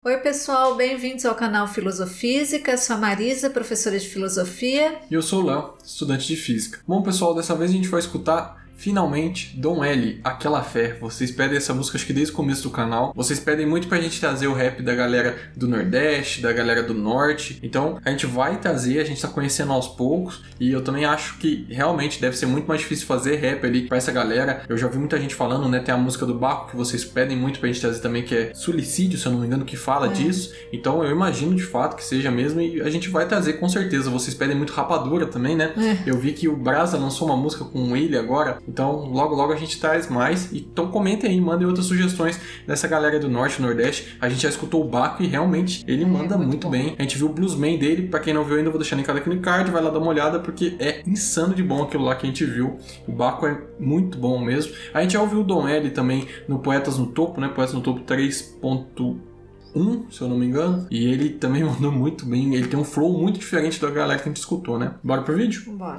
Oi pessoal, bem-vindos ao canal Filosofísica, sou a Marisa, professora de Filosofia. E eu sou o Léo, estudante de Física. Bom pessoal, dessa vez a gente vai escutar finalmente Dom L, Aquela Fé. Vocês pedem essa música acho que desde o começo do canal. Vocês pedem muito pra gente trazer o rap da galera do Nordeste, da galera do Norte. Então a gente vai trazer, a gente tá conhecendo aos poucos. E eu também acho que realmente deve ser muito mais difícil fazer rap ali pra essa galera. Eu já vi muita gente falando, né? Tem a música do Baco que vocês pedem muito pra gente trazer também, que é Suicídio, se eu não me engano, que fala disso. Então eu imagino de fato que seja mesmo. E a gente vai trazer com certeza. Vocês pedem muito Rapadura também, né? Eu vi que o Brasa lançou uma música com o Willy agora. Então, logo a gente traz mais. Então, comentem aí, mandem outras sugestões dessa galera do Norte e Nordeste. A gente já escutou o Baco e realmente ele manda muito bem. A gente viu o Bluesman dele. Pra quem não viu ainda, eu vou deixar linkado aqui no card. Vai lá dar uma olhada, porque é insano de bom aquilo lá que a gente viu. O Baco é muito bom mesmo. A gente já ouviu o Dom L também no Poetas no Topo, né? Poetas no Topo 3.1, se eu não me engano. E ele também mandou muito bem. Ele tem um flow muito diferente da galera que a gente escutou, né? Bora pro vídeo? Bora.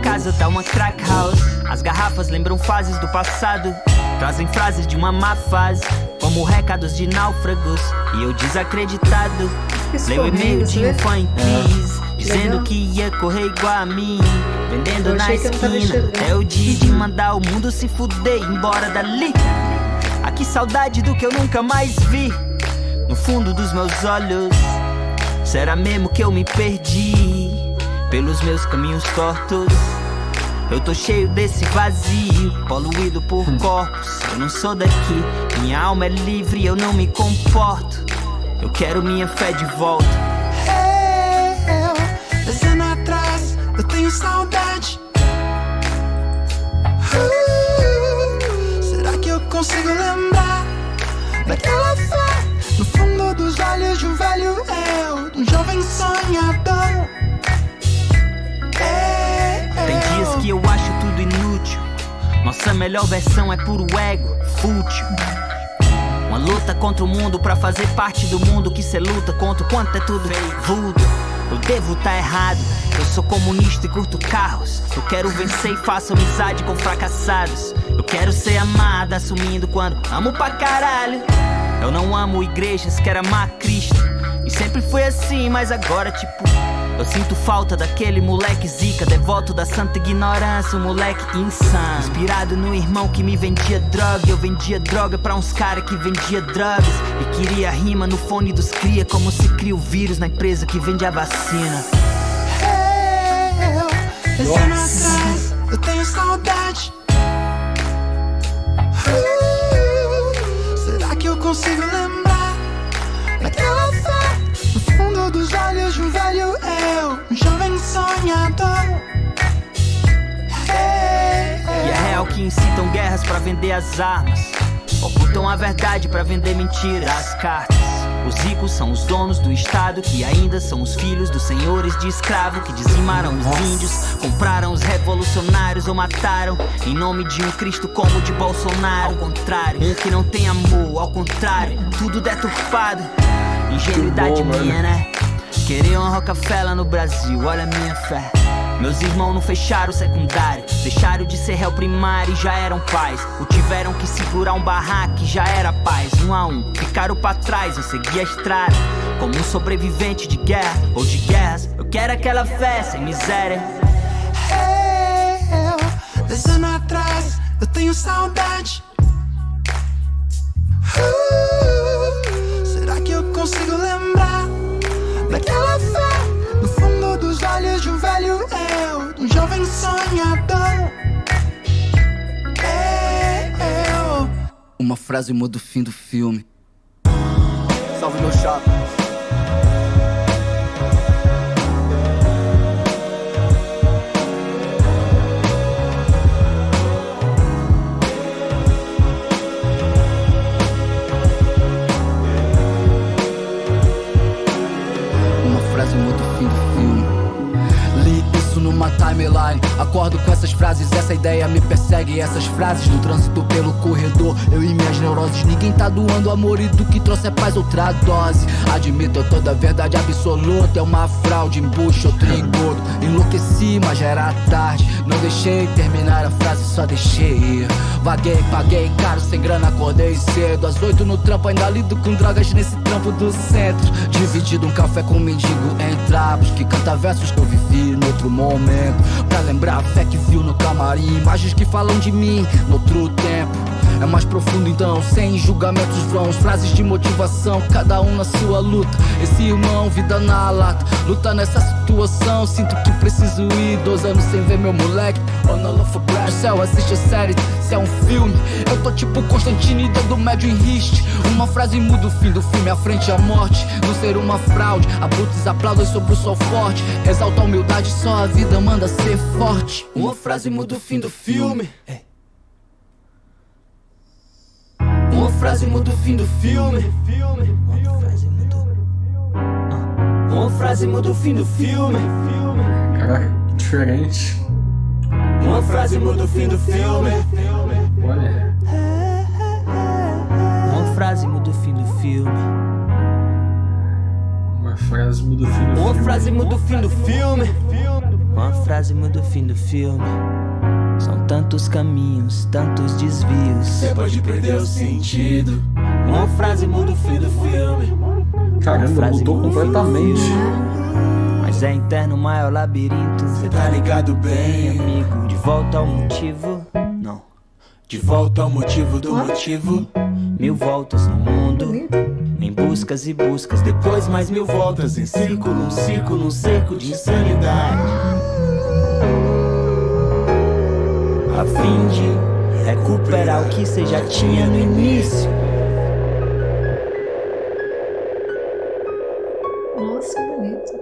Casa tá uma crack house. As garrafas lembram fases do passado, trazem frases de uma má fase, como recados de náufragos. E eu desacreditado, leio e-mail de um fã em crise, dizendo que ia correr igual a mim, vendendo na esquina. É o dia de mandar o mundo se fuder e ir embora dali. Ah, que saudade do que eu nunca mais vi no fundo dos meus olhos. Será mesmo que eu me perdi pelos meus caminhos tortos? Eu tô cheio desse vazio, poluído por corpos. Eu não sou daqui, minha alma é livre, eu não me comporto. Eu quero minha fé de volta. Eu, 10 anos atrás, eu tenho saudade. Será que eu consigo lembrar daquela fé no fundo dos olhos de um velho eu, de um jovem sonhador? Tem dias que eu acho tudo inútil. Nossa melhor versão é puro ego, fútil. Uma luta contra o mundo pra fazer parte do mundo que cê luta contra o quanto é tudo vulto. Eu devo tá errado, eu sou comunista e curto carros. Eu quero vencer e faço amizade com fracassados. Eu quero ser amada assumindo quando amo pra caralho. Eu não amo igrejas, quero amar Cristo. E sempre foi assim, mas agora tipo eu sinto falta daquele moleque zica, devoto da santa ignorância, um moleque insano. Inspirado no irmão que me vendia droga, eu vendia droga pra uns cara que vendia drogas. E queria rima no fone dos cria, como se cria o vírus na empresa que vende a vacina. Eu, 10 anos atrás, eu tenho saudade. Será que eu consigo lembrar daquela fé no fundo dos olhos de um velho eu, um jovem sonhador? E é real que incitam guerras pra vender as armas, ocultam a verdade pra vender mentiras. As cartas, os ricos são os donos do estado, que ainda são os filhos dos senhores de escravo, que dizimaram os índios, compraram os revolucionários ou mataram em nome de um Cristo como o de Bolsonaro. Ao contrário, um que não tem amor, ao contrário, tudo deturpado. Ingenuidade minha, né? Querer uma Rockefeller no Brasil, olha a minha fé. Meus irmãos não fecharam o secundário, deixaram de ser réu primário e já eram pais. Ou tiveram que segurar um barraco e já era paz. Um a um, ficaram pra trás, eu segui a estrada como um sobrevivente de guerra ou de guerras. Eu quero aquela fé sem miséria. Eu, 10 anos atrás, eu tenho saudade. Será que eu consigo lembrar daquela fé no fundo dos olhos de um velho eu, de um jovem sonhador? Uma frase muda o fim do filme. Salve meu chapa. Uma frase muda o fim do filme. Li isso numa timeline. Acordo com essas frases, essa ideia me me persegue essas frases no trânsito pelo corredor. Eu e minhas neuroses, ninguém tá doando amor, e do que trouxe é paz outra dose. Admito toda a verdade absoluta, é uma fraude, embuste, outro engodo. Enlouqueci, mas já era tarde, não deixei terminar a frase, só deixei ir. Vaguei, paguei caro, sem grana, acordei cedo. Às 8 no trampo, ainda lido com drogas nesse trampo do centro. Dividido um café com um mendigo em trapos, que canta versos que eu vivi no outro momento, pra lembrar a fé que viu no camarim, imagens que falam de mim no outro tempo. É mais profundo então, sem julgamentos vãos, frases de motivação, cada um na sua luta. Esse irmão, vida na lata, luta nessa situação. Sinto que preciso ir, 2 anos sem ver meu moleque. O céu assiste a série, se é um filme, eu tô tipo Constantine dando médio em riste. Uma frase muda o fim do filme, à frente a morte. Não ser uma fraude, abutres aplaudem sobre o sol forte. Exalta a humildade, só a vida manda ser forte. Uma frase muda o fim do filme. Uma frase muda o fim do filme. Uma frase muda o fim do filme. Caraca, diferente. Uma frase muda o fim do filme. Olha. Uma frase muda o fim do filme. Uma frase muda o fim do Uma filme. frase muda o fim do filme. Uma frase muda o fim do filme. São tantos caminhos, tantos desvios. Você pode perder o sentido. Uma frase muda o fim do filme. Caramba, frase mudou muda o fim do completamente. filme. Mas é interno, maior labirinto. Cê tá ligado bem, Amigo, de volta ao motivo. Não, de volta ao motivo do motivo. 1000 voltas no mundo, em buscas e buscas. Depois mais 1000 voltas em círculo, um círculo, um cerco de insanidade. A fim de recuperar o que cê já tinha no início. Nossa, bonito.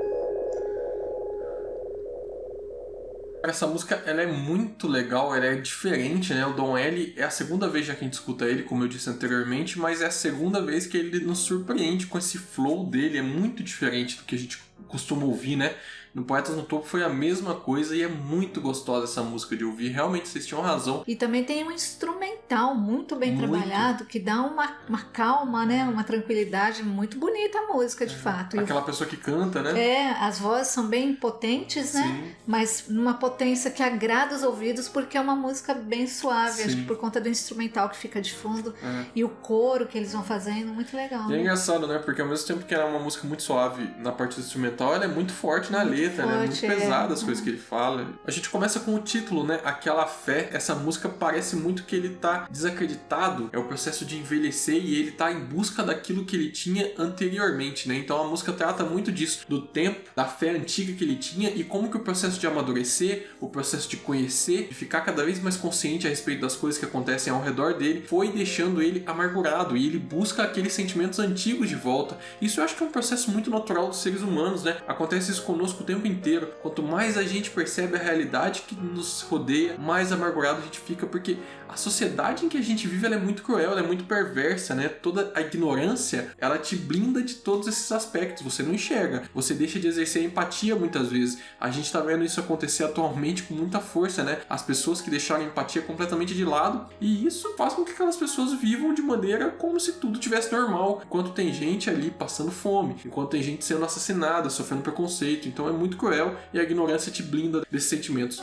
Essa música, ela é muito legal, ela é diferente, né? O Dom L é a segunda vez já que a gente escuta ele, como eu disse anteriormente, mas é a segunda vez que ele nos surpreende com esse flow dele, é muito diferente do que a gente costuma ouvir, né? No Poetas no Topo foi a mesma coisa e é muito gostosa essa música de ouvir, realmente vocês tinham razão. E também tem um instrumental muito bem Muito. trabalhado, que dá uma calma, né? Uma tranquilidade, muito bonita a música, de fato. E Aquela pessoa que canta, né? as vozes são bem potentes, né? Sim. Mas numa potência que agrada os ouvidos, porque é uma música bem suave, acho Sim. que por conta do instrumental que fica de fundo É. e o coro que eles vão fazendo, muito legal. E é né? engraçado, né? Porque ao mesmo tempo que ela é uma música muito suave na parte do instrumental, ela é muito forte na letra, né? É muito forte, pesada as coisas que ele fala. A gente começa com o título, né? Aquela Fé. Essa música parece muito que ele tá desacreditado. É o processo de envelhecer e ele tá em busca daquilo que ele tinha anteriormente, né? Então a música trata muito disso, do tempo, da fé antiga que ele tinha e como que o processo de amadurecer, o processo de conhecer, de ficar cada vez mais consciente a respeito das coisas que acontecem ao redor dele, foi deixando ele amargurado e ele busca aqueles sentimentos antigos de volta. Isso eu acho que é um processo muito natural dos seres humanos, né? Acontece isso conosco o tempo inteiro. Quanto mais a gente percebe a realidade que nos rodeia, mais amargurado a gente fica, porque a sociedade em que a gente vive ela é muito cruel, ela é muito perversa, né? Toda a ignorância, ela te blinda de todos esses aspectos. Você não enxerga, você deixa de exercer empatia muitas vezes. A gente tá vendo isso acontecer atualmente com muita força, né? As pessoas que deixaram a empatia completamente de lado, e isso faz com que aquelas pessoas vivam de maneira como se tudo tivesse normal, enquanto tem gente ali passando fome, enquanto tem gente sendo assassinada, sofrendo preconceito. Então é muito cruel e a ignorância te blinda desses sentimentos.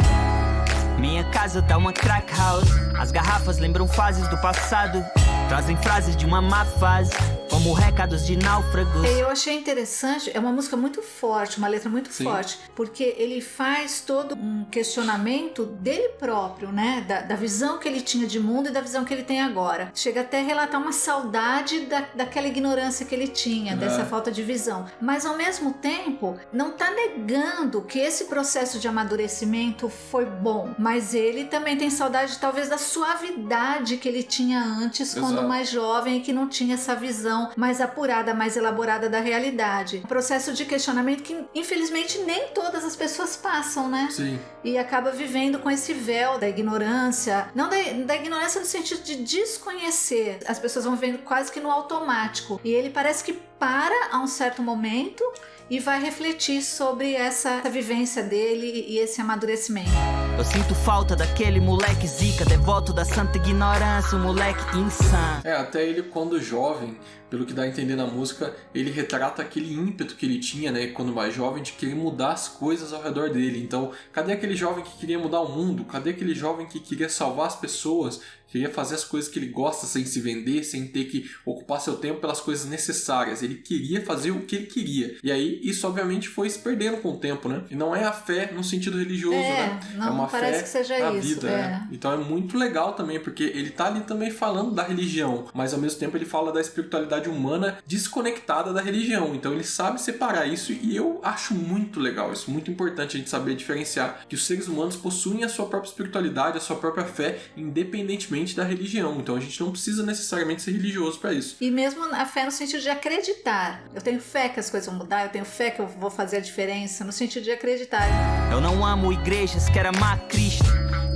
Minha casa tá uma crack house. As garrafas lembram fases do passado, trazem frases de uma má fase, como recados de náufragos. Eu achei interessante, é uma música muito forte, uma letra muito Sim. forte, porque ele faz todo um questionamento dele próprio, né? Da visão que ele tinha de mundo e da visão que ele tem agora. Chega até a relatar uma saudade daquela ignorância que ele tinha, dessa falta de visão. Mas ao mesmo tempo, não tá negando que esse processo de amadurecimento foi bom, mas ele também tem saudade talvez da suavidade que ele tinha antes, quando Exato. mais jovem, e que não tinha essa visão mais apurada, mais elaborada da realidade. Um processo de questionamento que, infelizmente, nem todas as pessoas passam, né? Sim. E acaba vivendo com esse véu da ignorância. Não da ignorância no sentido de desconhecer. As pessoas vão vendo quase que no automático. E ele parece que para a um certo momento e vai refletir sobre essa vivência dele e esse amadurecimento. Eu sinto falta daquele moleque zica, devoto da santa ignorância, um moleque insano. Até ele quando jovem, pelo que dá a entender na música, ele retrata aquele ímpeto que ele tinha, né, quando mais jovem, de querer mudar as coisas ao redor dele. Então, cadê aquele jovem que queria mudar o mundo? Cadê aquele jovem que queria salvar as pessoas? Queria fazer as coisas que ele gosta sem se vender, sem ter que ocupar seu tempo pelas coisas necessárias. Ele queria fazer o que ele queria. E aí, isso obviamente foi se perdendo com o tempo, né? E não é a fé no sentido religioso, né? Não, é uma parece fé que seja na isso, vida, né? Então é muito legal também, porque ele tá ali também falando da religião, mas ao mesmo tempo ele fala da espiritualidade humana desconectada da religião. Então ele sabe separar isso e eu acho muito legal isso, muito importante a gente saber diferenciar que os seres humanos possuem a sua própria espiritualidade, a sua própria fé, independentemente da religião. Então a gente não precisa necessariamente ser religioso para isso. E mesmo a fé no sentido de acreditar. Eu tenho fé que as coisas vão mudar, eu tenho fé que eu vou fazer a diferença, no sentido de acreditar. Eu não amo igrejas, quero amar Cristo.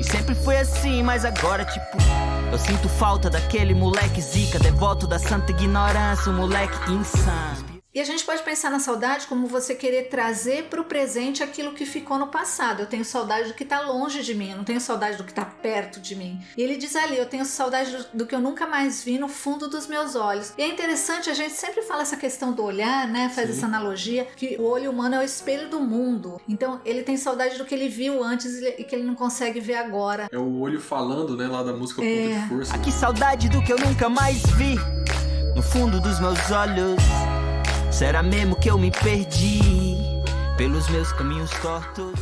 E sempre foi assim, mas agora tipo, eu sinto falta daquele moleque zica, devoto da santa ignorância, um moleque insano. E a gente pode pensar na saudade como você querer trazer para o presente aquilo que ficou no passado. Eu tenho saudade do que está longe de mim, eu não tenho saudade do que está perto de mim. E ele diz ali, eu tenho saudade do que eu nunca mais vi no fundo dos meus olhos. E é interessante, a gente sempre fala essa questão do olhar, né? Faz essa analogia, que o olho humano é o espelho do mundo. Então ele tem saudade do que ele viu antes e que ele não consegue ver agora. É o olho falando, né? Lá da música Ponto de Força. Ah, que saudade do que eu nunca mais vi no fundo dos meus olhos. Será mesmo que eu me perdi pelos meus caminhos tortos?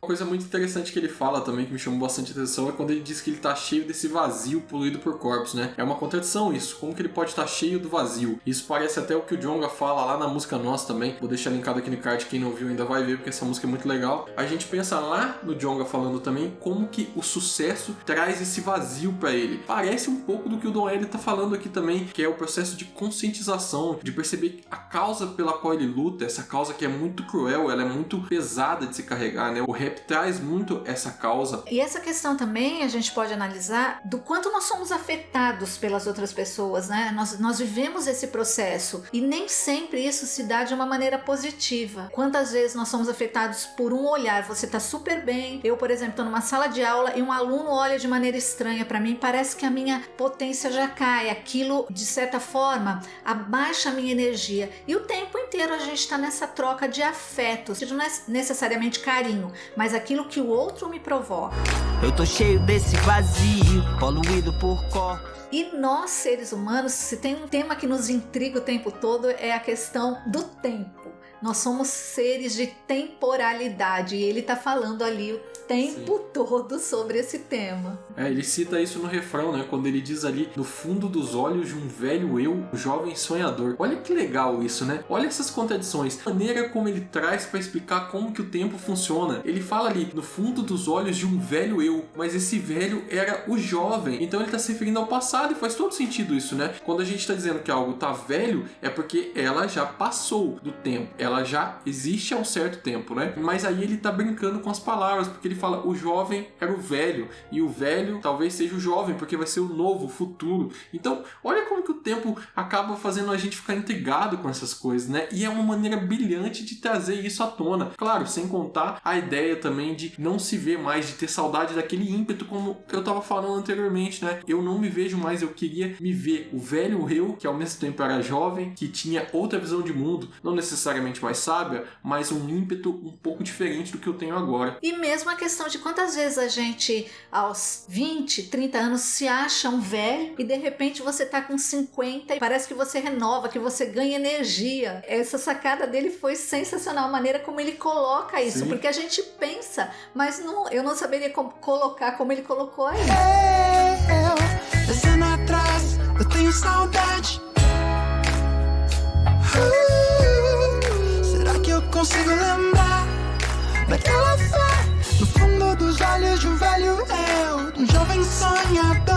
Uma coisa muito interessante que ele fala também, que me chamou bastante atenção, é quando ele diz que ele tá cheio desse vazio poluído por corpos, né? É uma contradição isso, como que ele pode estar cheio do vazio? Isso parece até o que o Djonga fala lá na música Nossa também, vou deixar linkado aqui no card, quem não viu ainda vai ver, porque essa música é muito legal. A gente pensa lá no Djonga falando também como que o sucesso traz esse vazio pra ele. Parece um pouco do que o Don L tá falando aqui também, que é o processo de conscientização, de perceber a causa pela qual ele luta, essa causa que é muito cruel, ela é muito pesada de se carregar, né? O rap traz muito essa causa. E essa questão também a gente pode analisar do quanto nós somos afetados pelas outras pessoas, né? Nós vivemos esse processo e nem sempre isso se dá de uma maneira positiva. Quantas vezes nós somos afetados por um olhar, você tá super bem, eu, por exemplo, tô numa sala de aula e um aluno olha de maneira estranha para mim, parece que a minha potência já cai, aquilo de certa forma abaixa a minha energia e o tempo inteiro a gente tá nessa troca de afetos, não é necessariamente carinho, mas aquilo que o outro me provoca. Eu tô cheio desse vazio, poluído por corpos. E nós, seres humanos, se tem um tema que nos intriga o tempo todo, é a questão do tempo. Nós somos seres de temporalidade e ele tá falando ali o tempo todo sobre esse tema. Ele cita isso no refrão, né? Quando ele diz ali, no fundo dos olhos de um velho eu, um jovem sonhador. Olha que legal isso, né? Olha essas contradições. A maneira como ele traz para explicar como que o tempo funciona. Ele fala ali, no fundo dos olhos de um velho eu, mas esse velho era o jovem. Então ele tá se referindo ao passado e faz todo sentido isso, né? Quando a gente tá dizendo que algo tá velho, é porque ela já passou do tempo. Ela já existe há um certo tempo, né? Mas aí ele tá brincando com as palavras, porque ele fala o jovem era o velho, e o velho talvez seja o jovem, porque vai ser o novo, o futuro. Então, olha como que o tempo acaba fazendo a gente ficar intrigado com essas coisas, né? E é uma maneira brilhante de trazer isso à tona. Claro, sem contar a ideia também de não se ver mais, de ter saudade daquele ímpeto, como eu tava falando anteriormente, né? Eu não me vejo mais, eu queria me ver o velho eu, que ao mesmo tempo era jovem, que tinha outra visão de mundo, não necessariamente mais sábia, mas um ímpeto um pouco diferente do que eu tenho agora. E mesmo a questão de quantas vezes a gente aos 20, 30 anos se acha um velho e de repente você tá com 50 e parece que você renova, que você ganha energia. Essa sacada dele foi sensacional, a maneira como ele coloca isso. Sim. Porque a gente pensa, mas não, eu não saberia colocar como ele colocou aí. Eu, descendo atrás, eu tenho saudade. Será que eu consigo lembrar daquela fé no fundo dos olhos de um velho eu, de um jovem sonhador?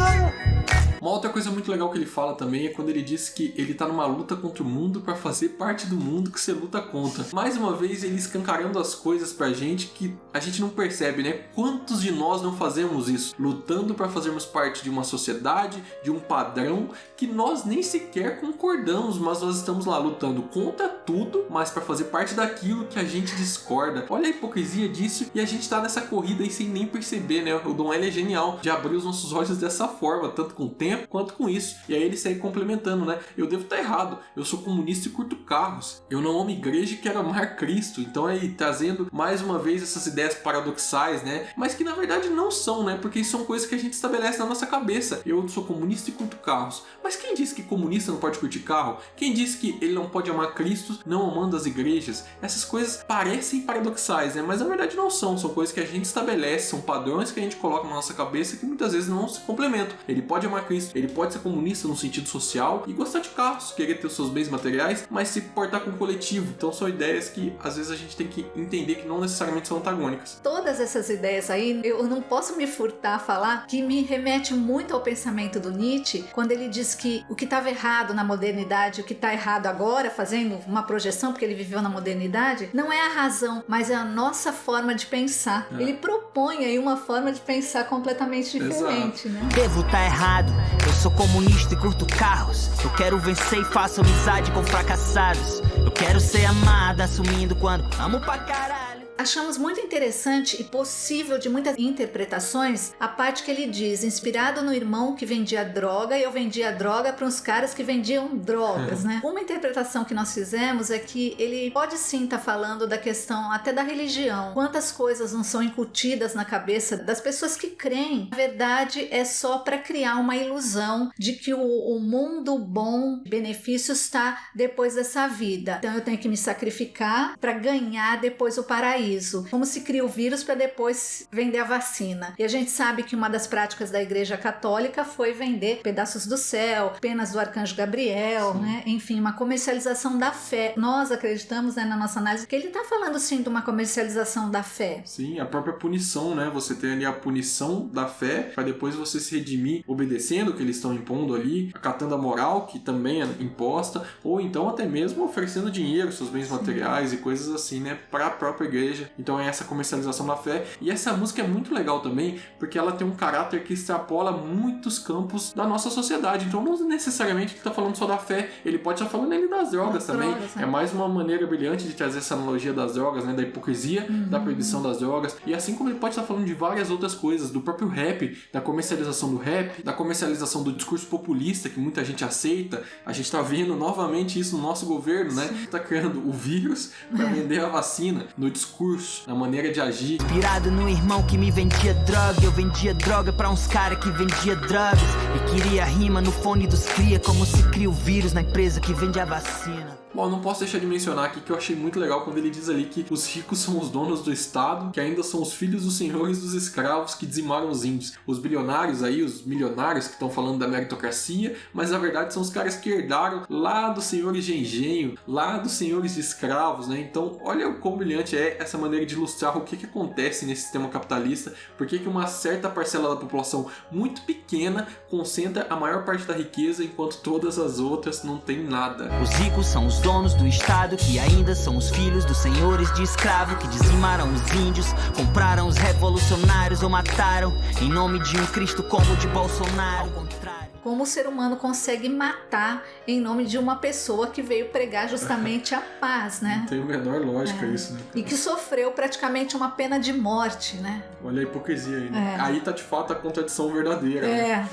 Uma outra coisa muito legal que ele fala também é quando ele diz que ele tá numa luta contra o mundo pra fazer parte do mundo que você luta contra. Mais uma vez, ele escancarando as coisas pra gente que a gente não percebe, né? Quantos de nós não fazemos isso? Lutando pra fazermos parte de uma sociedade, de um padrão que nós nem sequer concordamos, mas nós estamos lá lutando contra tudo, mas pra fazer parte daquilo que a gente discorda. Olha a hipocrisia disso, e a gente tá nessa corrida aí sem nem perceber, né? O Dom L é genial de abrir os nossos olhos dessa forma, tanto com o tempo quanto com isso. E aí ele segue complementando, né? Eu devo estar errado, eu sou comunista e curto carros. Eu não amo igreja e quero amar Cristo. Então aí trazendo mais uma vez essas ideias paradoxais, né? Mas que na verdade não são, né? Porque são coisas que a gente estabelece na nossa cabeça. Eu sou comunista e curto carros. Mas quem disse que comunista não pode curtir carro? Quem disse que ele não pode amar Cristo não amando as igrejas? Essas coisas parecem paradoxais, né? Mas na verdade não são. São coisas que a gente estabelece, são padrões que a gente coloca na nossa cabeça que muitas vezes não se complementam. Ele pode amar Cristo, ele pode ser comunista no sentido social e gostar de carros, querer ter os seus bens materiais, mas se portar com o coletivo. Então são ideias que às vezes a gente tem que entender que não necessariamente são antagônicas. Todas essas ideias aí, eu não posso me furtar a falar que me remete muito ao pensamento do Nietzsche, quando ele diz que o que estava errado na modernidade, o que está errado agora, fazendo uma projeção, porque ele viveu na modernidade, não é a razão, mas é a nossa forma de pensar. Ele propõe aí uma forma de pensar completamente diferente, né? Devo tá errado, eu sou comunista e curto carros. Eu quero vencer e faço amizade com fracassados. Eu quero ser amada, assumindo quando amo pra caralho. Achamos muito interessante e possível de muitas interpretações a parte que ele diz, inspirado no irmão que vendia droga e eu vendia droga para uns caras que vendiam drogas, né? Uma interpretação que nós fizemos é que ele pode sim estar falando da questão até da religião. Quantas coisas não são incutidas na cabeça das pessoas que creem? Na verdade, é só para criar uma ilusão de que o mundo bom, benefícios está depois dessa vida. Então eu tenho que me sacrificar para ganhar depois o paraíso. Como se cria o vírus para depois vender a vacina. E a gente sabe que uma das práticas da Igreja Católica foi vender pedaços do céu, penas do Arcanjo Gabriel, né? Enfim, uma comercialização da fé. Nós acreditamos, né, na nossa análise que ele está falando sim de uma comercialização da fé. Sim, a própria punição, né? Você tem ali a punição da fé para depois você se redimir obedecendo o que eles estão impondo ali, acatando a moral que também é imposta, ou então até mesmo oferecendo dinheiro, seus bens materiais e coisas assim, né? Para a própria igreja. Então é essa comercialização da fé. E essa música é muito legal também, porque ela tem um caráter que extrapola muitos campos da nossa sociedade. Então não necessariamente ele está falando só da fé, ele pode estar falando ali das drogas também. Drogas, né? É mais uma maneira brilhante de trazer essa analogia das drogas, né? Da hipocrisia, da proibição das drogas. E assim como ele pode estar falando de várias outras coisas, do próprio rap, da comercialização do rap, da comercialização do discurso populista que muita gente aceita. A gente está vendo novamente isso no nosso governo, né? Está criando o vírus para vender a vacina, no discurso, na maneira de agir. Inspirado no irmão que me vendia droga, eu vendia droga pra uns caras que vendia drogas e queria rima no fone dos cria, como se cria o vírus na empresa que vende a vacina. Bom, não posso deixar de mencionar aqui que eu achei muito legal quando ele diz ali que os ricos são os donos do Estado, que ainda são os filhos dos senhores dos escravos que dizimaram os índios. Os bilionários aí, os milionários que estão falando da meritocracia, mas na verdade são os caras que herdaram lá dos senhores de engenho, lá dos senhores de escravos, né? Então, olha o quão brilhante é essa maneira de ilustrar o que acontece nesse sistema capitalista, porque que uma certa parcela da população muito pequena concentra a maior parte da riqueza, enquanto todas as outras não têm nada. Os ricos são os donos do Estado, que ainda são os filhos dos senhores de escravo, que dizimaram os índios, compraram os revolucionários ou mataram em nome de um Cristo como o de Bolsonaro. Ao contrário. Como o ser humano consegue matar em nome de uma pessoa que veio pregar justamente a paz, né? Não tem a menor lógica isso, né? E que sofreu praticamente uma pena de morte, né? Olha a hipocrisia aí, né? Aí tá de fato a contradição verdadeira. Né?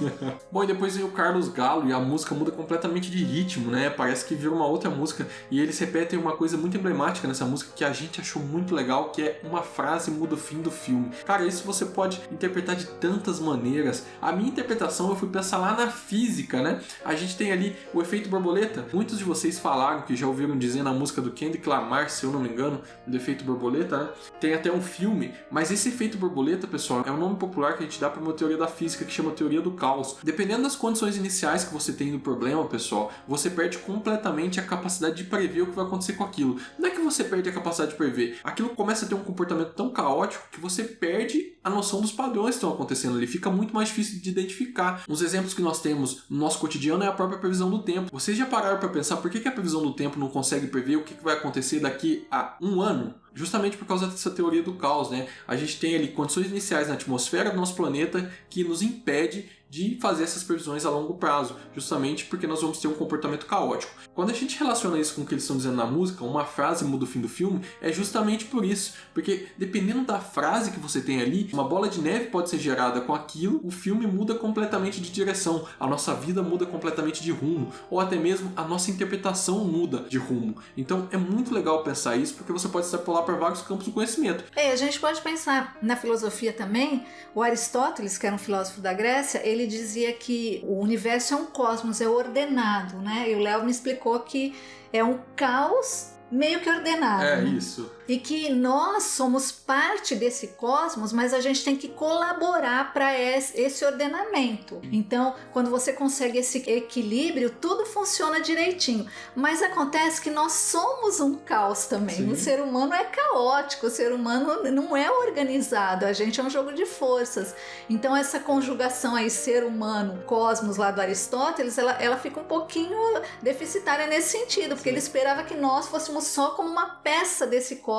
Bom, e depois vem o Carlos Galo e a música muda completamente de ritmo, né? Parece que vira uma outra música e eles repetem uma coisa muito emblemática nessa música que a gente achou muito legal, que é uma frase muda o fim do filme. Cara, isso você pode interpretar de tantas maneiras. A minha interpretação, eu fui pensar lá na física, né? A gente tem ali o efeito borboleta. Muitos de vocês falaram que já ouviram dizer na música do Kendrick Lamar, se eu não me engano, do efeito borboleta, né? Tem até um filme, mas esse efeito borboleta, pessoal, é um nome popular que a gente dá para uma teoria da física que chama teoria do caos. Dependendo das condições iniciais que você tem do problema, pessoal, você perde completamente a capacidade de prever o que vai acontecer com aquilo. Não é que você perde a capacidade de prever, aquilo começa a ter um comportamento tão caótico que você perde a noção dos padrões que estão acontecendo ali, fica muito mais difícil de identificar. Uns exemplos que nós temos no nosso cotidiano é a própria previsão do tempo. Vocês já pararam para pensar por que a previsão do tempo não consegue prever o que vai acontecer daqui a 1 ano? Justamente por causa dessa teoria do caos, né? A gente tem ali condições iniciais na atmosfera do nosso planeta que nos impede de fazer essas previsões a longo prazo, justamente porque nós vamos ter um comportamento caótico. Quando a gente relaciona isso com o que eles estão dizendo na música, uma frase muda o fim do filme, é justamente por isso, porque dependendo da frase que você tem ali, uma bola de neve pode ser gerada com aquilo, o filme muda completamente de direção, a nossa vida muda completamente de rumo, ou até mesmo a nossa interpretação muda de rumo. Então é muito legal pensar isso, porque você pode extrapolar para vários campos do conhecimento. A gente pode pensar na filosofia também. O Aristóteles, que era um filósofo da Grécia, ele dizia que o universo é um cosmos, é ordenado, né? E o Léo me explicou que é um caos meio que ordenado. É, né? isso. E que nós somos parte desse cosmos, mas a gente tem que colaborar para esse ordenamento. Então, quando você consegue esse equilíbrio, tudo funciona direitinho. Mas acontece que nós somos um caos também. Sim. O ser humano é caótico, o ser humano não é organizado, a gente é um jogo de forças. Então, essa conjugação aí, ser humano, cosmos lá do Aristóteles, ela fica um pouquinho deficitária nesse sentido, porque ele esperava que nós fôssemos só como uma peça desse cosmos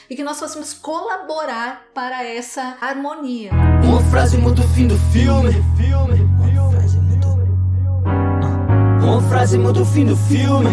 e que nós fôssemos colaborar para essa harmonia. Uma frase muda o fim do filme. Uma frase muda o fim do filme.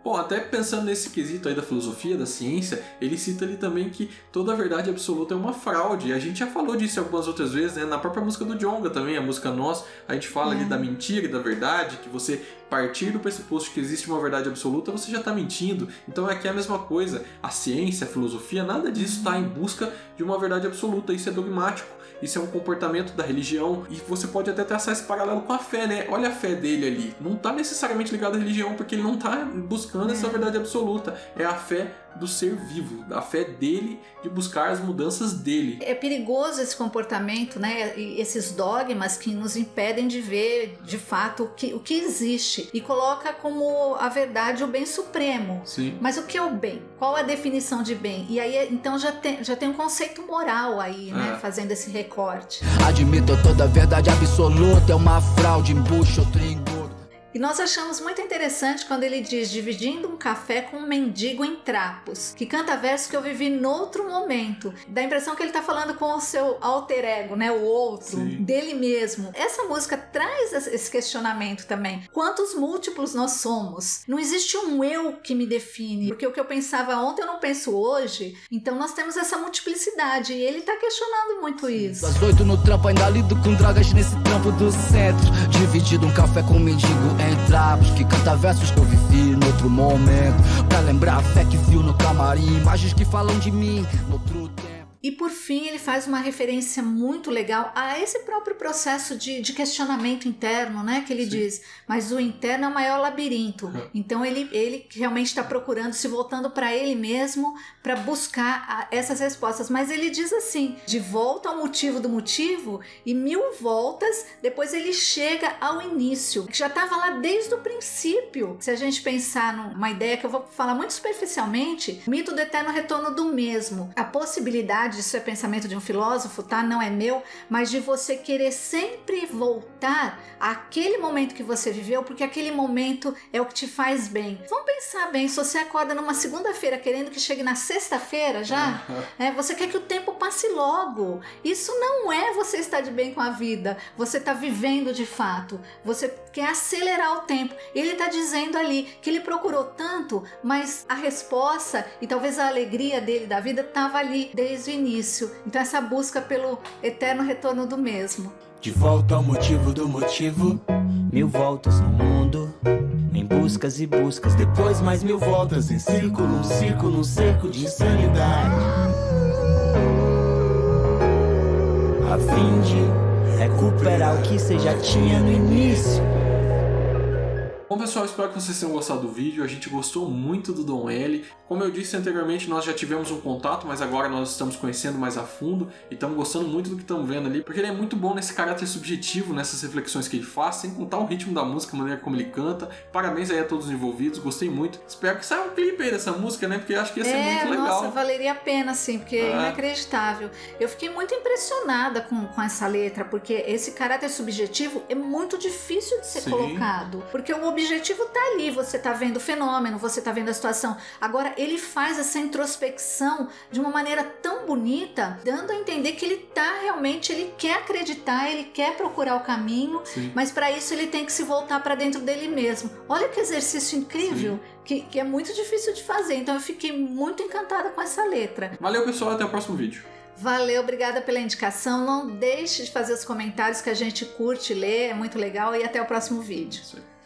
Bom, até pensando nesse quesito aí da filosofia, da ciência, ele cita ali também que toda a verdade absoluta é uma fraude. A gente já falou disso algumas outras vezes, né? Na própria música do Djonga também, a música Nós, a gente fala ali da mentira e da verdade, que você partir do pressuposto que existe uma verdade absoluta, você já está mentindo. Então aqui é a mesma coisa. A ciência, a filosofia, nada disso está em busca de uma verdade absoluta. Isso é dogmático. Isso é um comportamento da religião e você pode até traçar esse paralelo com a fé, né? Olha a fé dele ali. Não está necessariamente ligado à religião, porque ele não está buscando essa verdade absoluta. É a fé do ser vivo, a fé dele de buscar as mudanças dele. É perigoso esse comportamento, né? E esses dogmas que nos impedem de ver de fato o que existe e coloca como a verdade o bem supremo. Sim. Mas o que é o bem? Qual a definição de bem? E aí então já tem um conceito moral aí, né? Fazendo esse recorte. Admito toda a verdade absoluta é uma fraude, embuste, outro engordo. E nós achamos muito interessante quando ele diz: dividindo um café com um mendigo em trapos, que canta verso que eu vivi noutro momento. Dá a impressão que ele está falando com o seu alter ego, né? O outro, Sim. dele mesmo. Essa música traz esse questionamento também. Quantos múltiplos nós somos? Não existe um eu que me define, porque o que eu pensava ontem eu não penso hoje. Então nós temos essa multiplicidade e ele está questionando muito isso. Às 8 no trampo, ainda lido com drogas nesse trampo do centro. Dividido um café com um mendigo em trapos, que canta versos que eu vivi no outro momento, pra lembrar a fé que viu no camarim, imagens que falam de mim no outro tempo. E por fim ele faz uma referência muito legal a esse próprio processo de questionamento interno, né? Que ele diz, mas o interno é o maior labirinto. Então ele realmente está procurando, se voltando para ele mesmo, para buscar essas respostas. Mas ele diz assim, de volta ao motivo do motivo, e 1000 voltas, depois ele chega ao início, que já estava lá desde o princípio. Se a gente pensar numa ideia que eu vou falar muito superficialmente, o mito do eterno retorno do mesmo. A possibilidade, isso é pensamento de um filósofo, tá? Não é meu, mas de você querer sempre voltar àquele momento que você viveu, porque aquele momento é o que te faz bem. Vamos pensar bem, se você acorda numa segunda-feira querendo que chegue na sexta-feira já, você quer que o tempo passe logo. Isso não é você estar de bem com a vida, você está vivendo de fato, você quer acelerar o tempo. Ele está dizendo ali que ele procurou tanto, mas a resposta e talvez a alegria dele da vida estava ali desde o início. Então essa busca pelo eterno retorno do mesmo. De volta ao motivo do motivo, 1000 voltas no mundo, em buscas e buscas, depois mais 1000 voltas em círculo, um círculo, um cerco de insanidade, a fim de recuperar o que você já tinha no início. Bom, Bom, pessoal, espero que vocês tenham gostado do vídeo. A gente gostou muito do Dom L. Como eu disse anteriormente, nós já tivemos um contato, mas agora nós estamos conhecendo mais a fundo e estamos gostando muito do que estamos vendo ali, porque ele é muito bom nesse caráter subjetivo, nessas reflexões que ele faz, sem contar o ritmo da música, a maneira como ele canta. Parabéns aí a todos os envolvidos, gostei muito. Espero que saia um clipe aí dessa música, né? Porque eu acho que ia ser muito legal. Nossa, valeria a pena, sim, porque é inacreditável. Eu fiquei muito impressionada com essa letra, porque esse caráter subjetivo é muito difícil de ser colocado, porque o objetivo tá ali, você tá vendo o fenômeno, você tá vendo a situação. Agora, ele faz essa introspecção de uma maneira tão bonita, dando a entender que ele tá realmente, ele quer acreditar, ele quer procurar o caminho, mas para isso ele tem que se voltar para dentro dele mesmo. Olha que exercício incrível, que é muito difícil de fazer. Então eu fiquei muito encantada com essa letra. Valeu, pessoal, até o próximo vídeo. Valeu, obrigada pela indicação. Não deixe de fazer os comentários que a gente curte ler, é muito legal. E até o próximo vídeo. Isso aí.